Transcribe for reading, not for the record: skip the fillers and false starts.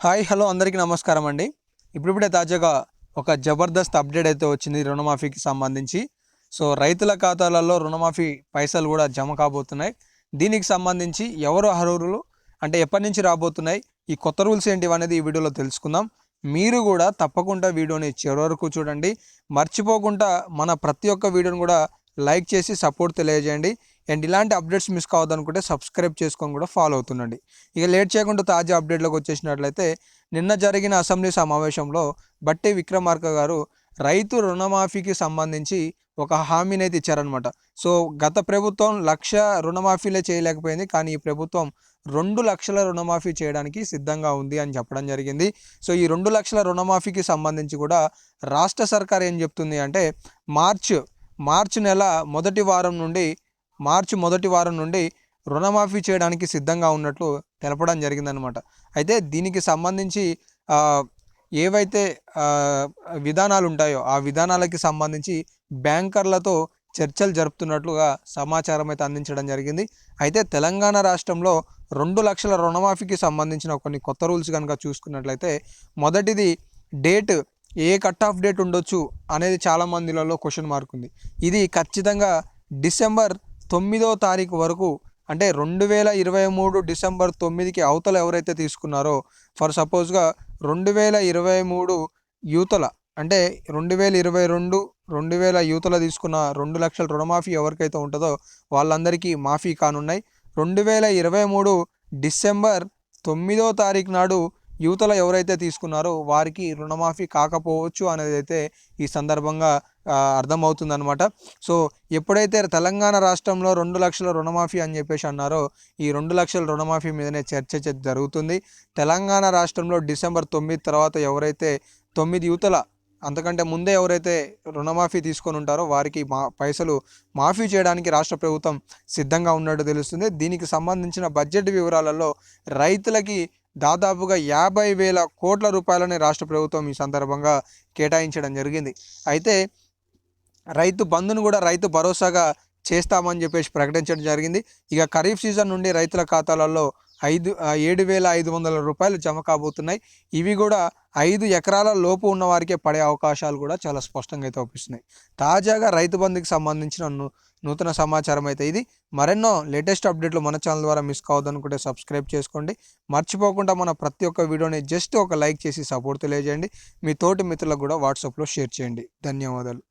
Hi hello అందరికీ నమస్కారం అండి. ఇప్పుడిప్పుడే తాజాగా ఒక జబర్దస్త్ అప్డేట్ అయితే వచ్చింది రుణమాఫీకి సంబంధించి. సో రైతుల ఖాతాలలో రుణమాఫీ పైసలు కూడా జమ కాబోతున్నాయి. దీనికి సంబంధించి ఎవరు అర్హులు, అంటే ఎప్పటి నుంచి రాబోతున్నాయి, ఈ కొత్త రూల్స్ ఏంటివి అనేది ఈ వీడియోలో తెలుసుకుందాం. మీరు కూడా తప్పకుండా వీడియోని చివరి వరకు చూడండి. మర్చిపోకుండా మన ప్రతి ఒక్క వీడియోని కూడా లైక్ చేసి సపోర్ట్ తెలియజేయండి. అండ్ ఇలాంటి అప్డేట్స్ మిస్ కావద్దనుకుంటే సబ్స్క్రైబ్ చేసుకొని కూడా ఫాలో అవుతుండండి. ఇక లేట్ చేయకుండా తాజా అప్డేట్లోకి వచ్చేసినట్లయితే, నిన్న జరిగిన అసెంబ్లీ సమావేశంలో బట్టి విక్రమార్క గారు రైతు రుణమాఫీకి సంబంధించి ఒక హామీని అయితే ఇచ్చారనమాట. సో గత ప్రభుత్వం 1,00,000 రుణమాఫీలే చేయలేకపోయింది, కానీ ఈ ప్రభుత్వం 2,00,000 రుణమాఫీ చేయడానికి సిద్ధంగా ఉంది అని చెప్పడం జరిగింది. సో ఈ 2,00,000 రుణమాఫీకి సంబంధించి కూడా రాష్ట్ర సర్కార్ ఏం చెప్తుంది అంటే, మార్చ్ నెల మొదటి వారం నుండి రుణమాఫీ చేయడానికి సిద్ధంగా ఉన్నట్లు తెలపడం జరిగిందనమాట. అయితే దీనికి సంబంధించి ఏవైతే విధానాలు ఉంటాయో ఆ విధానాలకి సంబంధించి బ్యాంకర్లతో చర్చలు జరుపుతున్నట్లుగా సమాచారం అయితే అందించడం జరిగింది. అయితే తెలంగాణ రాష్ట్రంలో 2,00,000 రుణమాఫీకి సంబంధించిన కొన్ని కొత్త రూల్స్ కనుక చూసుకున్నట్లయితే, మొదటిది డేట్, ఏ కట్ ఆఫ్ డేట్ ఉండొచ్చు అనేది చాలా మందిలలో క్వశ్చన్ మార్క్ ఉంది. ఇది ఖచ్చితంగా డిసెంబర్ 9వ తారీఖు వరకు, అంటే 2023 డిసెంబర్ 9కి అవతల ఎవరైతే తీసుకున్నారో, ఫర్ సపోజ్గా 2023 యూతల, అంటే 2022 2000 యూతల తీసుకున్న 2,00,000 రుణమాఫీ ఎవరికైతే ఉంటుందో వాళ్ళందరికీ మాఫీ కానున్నాయి. 2023 డిసెంబర్ 9వ తారీఖు నాడు యువతల ఎవరైతే తీసుకున్నారో వారికి రుణమాఫీ కాకపోవచ్చు అనేది అయితే ఈ సందర్భంగా అర్థమవుతుందన్నమాట. సో ఎప్పుడైతే తెలంగాణ రాష్ట్రంలో 2,00,000 రుణమాఫీ అని చెప్పేసి అన్నారో, ఈ 2,00,000 రుణమాఫీ మీదనే చర్చ జరుగుతుంది. తెలంగాణ రాష్ట్రంలో డిసెంబర్ 9 తర్వాత ఎవరైతే 9 యువతల అంతకంటే ముందే ఎవరైతే రుణమాఫీ తీసుకొని ఉంటారో వారికి పైసలు మాఫీ చేయడానికి రాష్ట్ర ప్రభుత్వం సిద్ధంగా ఉన్నట్టు తెలుస్తుంది. దీనికి సంబంధించిన బడ్జెట్ వివరాలలో రైతులకి దాదాపుగా 50,000 కోట్ల రూపాయలని రాష్ట్ర ప్రభుత్వం ఈ సందర్భంగా కేటాయించడం జరిగింది. అయితే రైతు బంధును కూడా రైతు భరోసాగా చేస్తామని చెప్పేసి ప్రకటించడం జరిగింది. ఇక ఖరీఫ్ సీజన్ నుండి రైతుల ఖాతాలలో 7,500 రూపాయలు జమ కాబోతున్నాయి. ఇవి కూడా 5 ఎకరాల లోపు ఉన్న వారికే పడే అవకాశాలు కూడా చాలా స్పష్టంగా అయితే అవుపిస్తున్నాయి. తాజాగా రైతు బంధుకి సంబంధించిన నూతన సమాచారం అయితే ఇది. మరెన్నో లేటెస్ట్ అప్డేట్లు మన ఛానల్ ద్వారా మిస్ కావద్దనుకుంటే సబ్స్క్రైబ్ చేసుకోండి. మర్చిపోకుండా మన ప్రతి ఒక్క వీడియోని జస్ట్ ఒక లైక్ చేసి సపోర్ట్ తెలియజేయండి. మీ తోటి మిత్రులకు కూడా వాట్సాప్లో షేర్ చేయండి. ధన్యవాదాలు.